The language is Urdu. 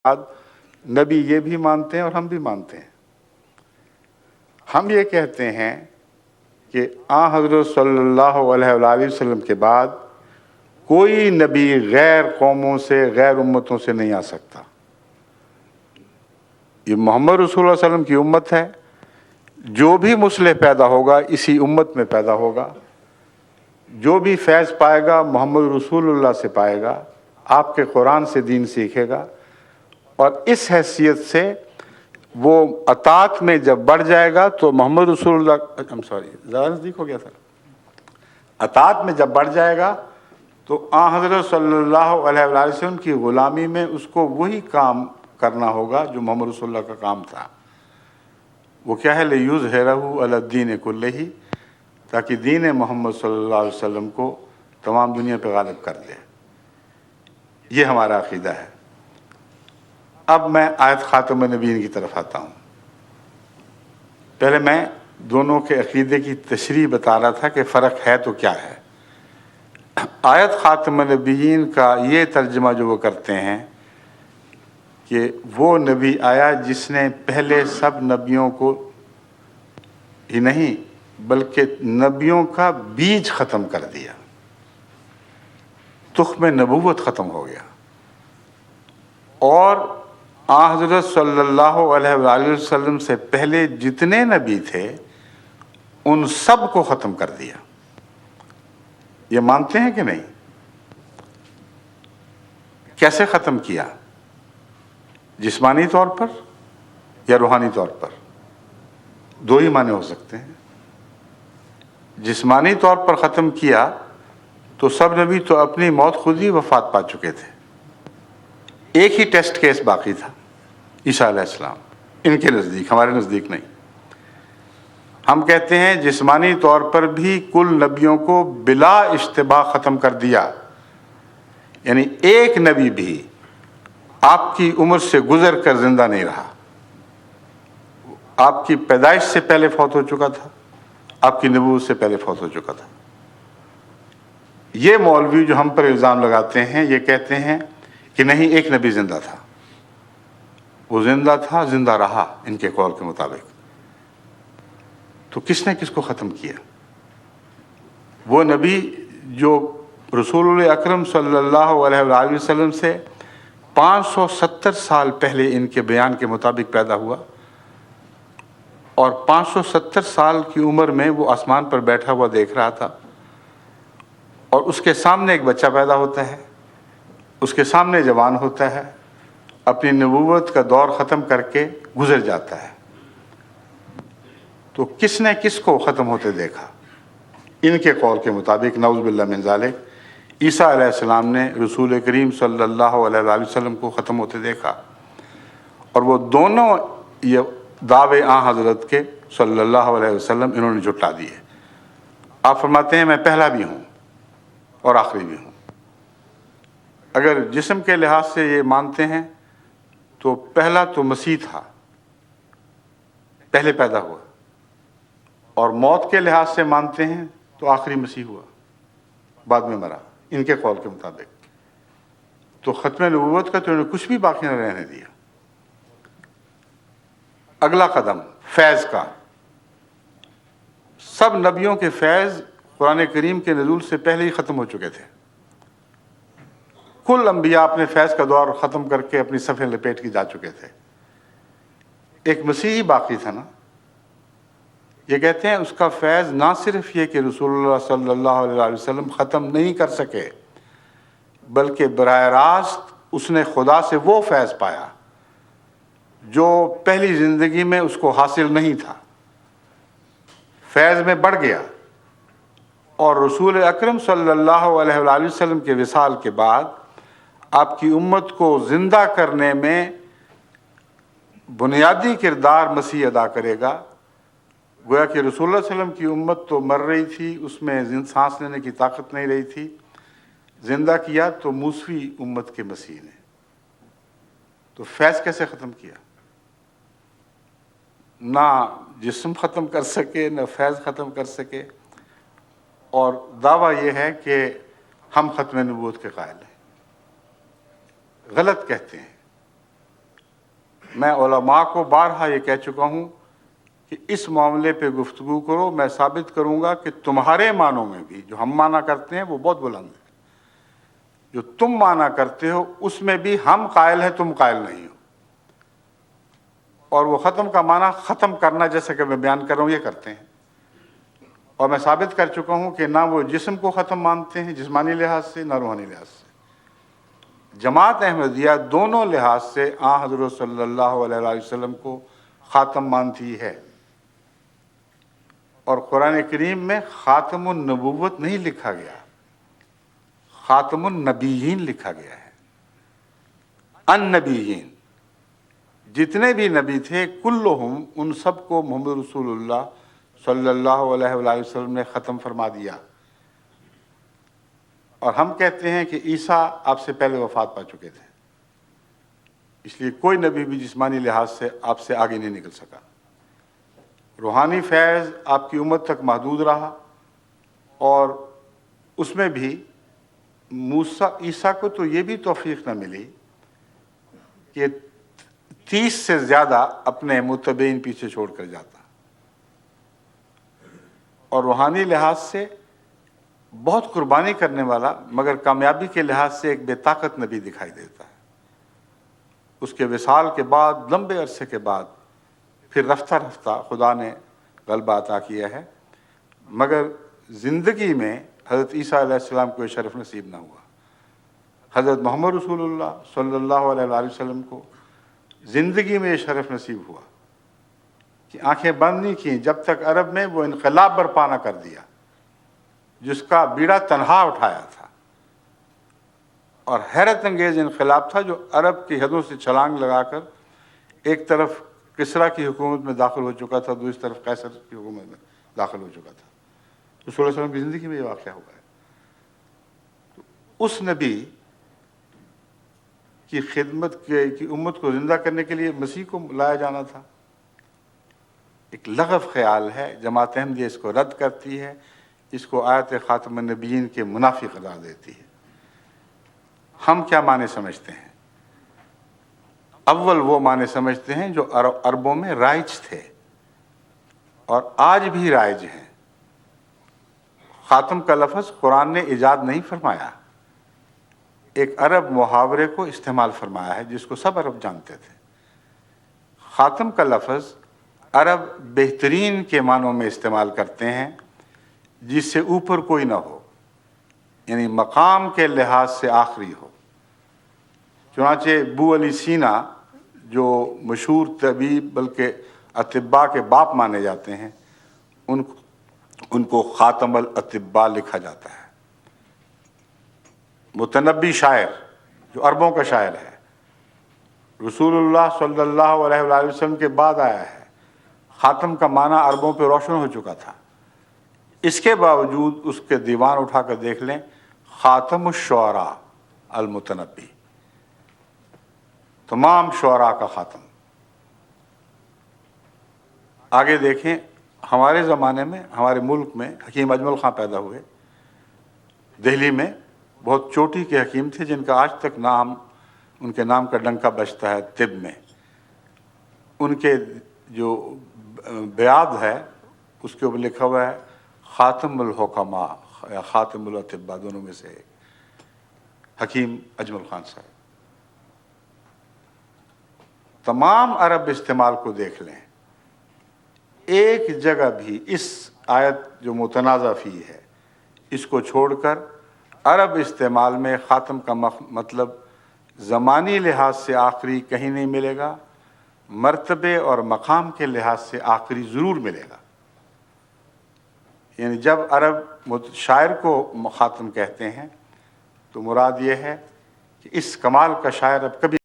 بعد نبی یہ بھی مانتے ہیں اور ہم بھی مانتے ہیں۔ ہم یہ کہتے ہیں کہ حضرت صلی اللہ علیہ وآلہ وسلم کے بعد کوئی نبی غیر قوموں سے، غیر امتوں سے نہیں آ سکتا۔ یہ محمد رسول اللہ علیہ وسلم کی امت ہے، جو بھی مصلح پیدا ہوگا اسی امت میں پیدا ہوگا، جو بھی فیض پائے گا محمد رسول اللہ سے پائے گا، آپ کے قرآن سے دین سیکھے گا، اور اس حیثیت سے وہ اطاعت میں جب بڑھ جائے گا تو محمد رسول اللہ زیادہ نزدیک ہو گیا تھا، اطاعت میں جب بڑھ جائے گا تو حضرت صلی اللہ علیہ وآلہ وسلم کی غلامی میں اس کو وہی کام کرنا ہوگا جو محمد رسول اللہ کا کام تھا۔ وہ کیا ہے؟ لِيُظْهِرَهُ عَلَى الدِّينِ كُلِّهِ، تاکہ دین محمد صلی اللہ علیہ وسلم کو تمام دنیا پہ غالب کر دے۔ یہ ہمارا عقیدہ ہے۔ اب میں آیت خاتم النبیین کی طرف آتا ہوں۔ پہلے میں دونوں کے عقیدے کی تشریح بتا رہا تھا کہ فرق ہے تو کیا ہے۔ آیت خاتم النبیین کا یہ ترجمہ جو وہ کرتے ہیں کہ وہ نبی آیا جس نے پہلے سب نبیوں کو ہی نہیں بلکہ نبیوں کا بیج ختم کر دیا، تخم نبوت ختم ہو گیا، اور حضرت صلی اللہ علیہ وآلہ وسلم سے پہلے جتنے نبی تھے ان سب کو ختم کر دیا۔ یہ مانتے ہیں کہ نہیں؟ کیسے ختم کیا؟ جسمانی طور پر یا روحانی طور پر؟ دو ہی معنی ہو سکتے ہیں۔ جسمانی طور پر ختم کیا تو سب نبی تو اپنی موت خود ہی وفات پا چکے تھے، ایک ہی ٹیسٹ کیس باقی تھا، عیسیٰ علیہ السلام، ان کے نزدیک، ہمارے نزدیک نہیں۔ ہم کہتے ہیں جسمانی طور پر بھی کل نبیوں کو بلا اشتباہ ختم کر دیا، یعنی ایک نبی بھی آپ کی عمر سے گزر کر زندہ نہیں رہا، آپ کی پیدائش سے پہلے فوت ہو چکا تھا، آپ کی نبوت سے پہلے فوت ہو چکا تھا۔ یہ مولوی جو ہم پر الزام لگاتے ہیں یہ کہتے ہیں کہ نہیں، ایک نبی زندہ تھا، وہ زندہ تھا، زندہ رہا ان کے قول کے مطابق۔ تو کس نے کس کو ختم کیا؟ وہ نبی جو رسول اکرم صلی اللہ علیہ وآلہ وسلم سے 570 سال پہلے ان کے بیان کے مطابق پیدا ہوا، اور 570 سال کی عمر میں وہ آسمان پر بیٹھا ہوا دیکھ رہا تھا، اور اس کے سامنے ایک بچہ پیدا ہوتا ہے، اس کے سامنے جوان ہوتا ہے، اپنی نبوت کا دور ختم کر کے گزر جاتا ہے۔ تو کس نے کس کو ختم ہوتے دیکھا؟ ان کے قول کے مطابق نعوذ باللہ من ذالک، عیسیٰ علیہ السلام نے رسول کریم صلی اللہ علیہ وآلہ وسلم کو ختم ہوتے دیکھا، اور وہ دونوں یہ دعوے حضرت کے صلی اللہ علیہ وسلم انہوں نے جھٹلا دیے۔ آپ فرماتے ہیں میں پہلا بھی ہوں اور آخری بھی ہوں۔ اگر جسم کے لحاظ سے یہ مانتے ہیں تو پہلا تو مسیح تھا، پہلے پیدا ہوا، اور موت کے لحاظ سے مانتے ہیں تو آخری مسیح ہوا، بعد میں مرا، ان کے قول کے مطابق۔ تو ختم نبوت کا تو انہوں نے کچھ بھی باقی نہ رہنے دیا۔ اگلا قدم فیض کا۔ سب نبیوں کے فیض قرآن کریم کے نزول سے پہلے ہی ختم ہو چکے تھے۔ کل انبیاء اپنے فیض کا دور ختم کر کے اپنی صفیں لپیٹ کے جا چکے تھے، ایک مسیحی باقی تھا نا۔ یہ کہتے ہیں اس کا فیض نہ صرف یہ کہ رسول اللہ صلی اللہ علیہ وسلم ختم نہیں کر سکے، بلکہ براہ راست اس نے خدا سے وہ فیض پایا جو پہلی زندگی میں اس کو حاصل نہیں تھا، فیض میں بڑھ گیا، اور رسول اکرم صلی اللہ علیہ وآلہ وسلم کے وصال کے بعد آپ کی امت کو زندہ کرنے میں بنیادی کردار مسیح ادا کرے گا۔ گویا کہ رسول اللہ علیہ وسلم کی امت تو مر رہی تھی، اس میں سانس لینے کی طاقت نہیں رہی تھی، زندہ کیا تو موسوی امت کے مسیح نے۔ تو فیض کیسے ختم کیا؟ نہ جسم ختم کر سکے، نہ فیض ختم کر سکے، اور دعویٰ یہ ہے کہ ہم ختم نبوت کے قائل ہیں۔ غلط کہتے ہیں، میں علماء کو بارہا یہ کہہ چکا ہوں کہ اس معاملے پہ گفتگو کرو، میں ثابت کروں گا کہ تمہارے معنوں میں بھی جو ہم مانا کرتے ہیں وہ بہت بلند ہے، جو تم مانا کرتے ہو اس میں بھی ہم قائل ہیں، تم قائل نہیں ہو۔ اور وہ ختم کا معنی ختم کرنا، جیسا کہ میں بیان کر رہا ہوں، یہ کرتے ہیں۔ اور میں ثابت کر چکا ہوں کہ نہ وہ جسم کو ختم مانتے ہیں جسمانی لحاظ سے، نہ روحانی لحاظ سے۔ جماعت احمدیہ دونوں لحاظ سے آن حضرت صلی اللہ علیہ وسلم کو خاتم مانتی ہے، اور قرآن کریم میں خاتم النبوت نہیں لکھا گیا، خاتم النبیین لکھا گیا ہے۔ النبیین، جتنے بھی نبی تھے کلہم، ان سب کو محمد رسول اللہ صلی اللہ علیہ وآلہ وسلم نے ختم فرما دیا۔ اور ہم کہتے ہیں کہ عیسیٰ آپ سے پہلے وفات پا چکے تھے، اس لیے کوئی نبی بھی جسمانی لحاظ سے آپ سے آگے نہیں نکل سکا۔ روحانی فیض آپ کی امت تک محدود رہا، اور اس میں بھی عیسیٰ کو تو یہ بھی توفیق نہ ملی کہ 30 سے زیادہ اپنے متبعین پیچھے چھوڑ کر جاتا، اور روحانی لحاظ سے بہت قربانی کرنے والا مگر کامیابی کے لحاظ سے ایک بے طاقت نبی دکھائی دیتا ہے۔ اس کے وصال کے بعد لمبے عرصے کے بعد پھر رفتہ رفتہ خدا نے غلبہ عطا کیا ہے، مگر زندگی میں حضرت عیسیٰ علیہ السلام کو یہ شرف نصیب نہ ہوا۔ حضرت محمد رسول اللہ صلی اللہ علیہ وآلہ وسلم کو زندگی میں یہ شرف نصیب ہوا کہ آنکھیں بند نہیں کیں جب تک عرب میں وہ انقلاب برپا نہ کر دیا جس کا بیڑا تنہا اٹھایا تھا، اور حیرت انگیز انقلاب تھا جو عرب کی حدوں سے چھلانگ لگا کر ایک طرف کسریٰ کی حکومت میں داخل ہو چکا تھا، دوسری طرف قیصر کی حکومت میں داخل ہو چکا تھا۔ رسول اللہ علیہ وسلم کی زندگی میں یہ واقعہ ہوا ہے۔ تو اس نبی کی خدمت کی امت کو زندہ کرنے کے لیے مسیح کو لایا جانا تھا۔ ایک لغو خیال ہے، جماعت احمدیہ اس کو رد کرتی ہے، اس کو آیت خاتم النبیین کے منافی قرار دیتی ہے۔ ہم کیا معنی سمجھتے ہیں؟ اول وہ معنی سمجھتے ہیں جو عربوں میں رائج تھے اور آج بھی رائج ہیں۔ خاتم کا لفظ قرآن نے ایجاد نہیں فرمایا، ایک عرب محاورے کو استعمال فرمایا ہے جس کو سب عرب جانتے تھے۔ خاتم کا لفظ عرب بہترین کے معنوں میں استعمال کرتے ہیں، جس سے اوپر کوئی نہ ہو، یعنی مقام کے لحاظ سے آخری ہو۔ چنانچہ ابو علی سینا جو مشہور طبیب بلکہ اطباء کے باپ مانے جاتے ہیں، ان کو خاتم الاطباء لکھا جاتا ہے۔ متنبی شاعر جو عربوں کا شاعر ہے، رسول اللہ صلی اللہ علیہ وآلہ وسلم کے بعد آیا ہے، خاتم کا معنی عربوں پہ روشن ہو چکا تھا۔ اس کے باوجود اس کے دیوان اٹھا کر دیکھ لیں، خاتم الشعراء المتنبی، تمام شعراء کا خاتم۔ آگے دیکھیں، ہمارے زمانے میں ہمارے ملک میں حکیم اجمل خان پیدا ہوئے، دہلی میں بہت چوٹی کے حکیم تھے جن کا آج تک نام، ان کے نام کا ڈنکا بجتا ہے طب میں۔ ان کے جو بیعت ہے اس کے اوپر لکھا ہوا ہے خاتم الحکماء یا خاتم الاطباء، دونوں میں سے ایک، حکیم اجمل خان صاحب۔ تمام عرب استعمال کو دیکھ لیں، ایک جگہ بھی اس آیت جو متنازع فی ہے اس کو چھوڑ کر عرب استعمال میں خاتم کا مطلب زمانی لحاظ سے آخری کہیں نہیں ملے گا، مرتبے اور مقام کے لحاظ سے آخری ضرور ملے گا۔ یعنی جب عرب شاعر کو خاتم کہتے ہیں تو مراد یہ ہے کہ اس کمال کا شاعر اب کبھی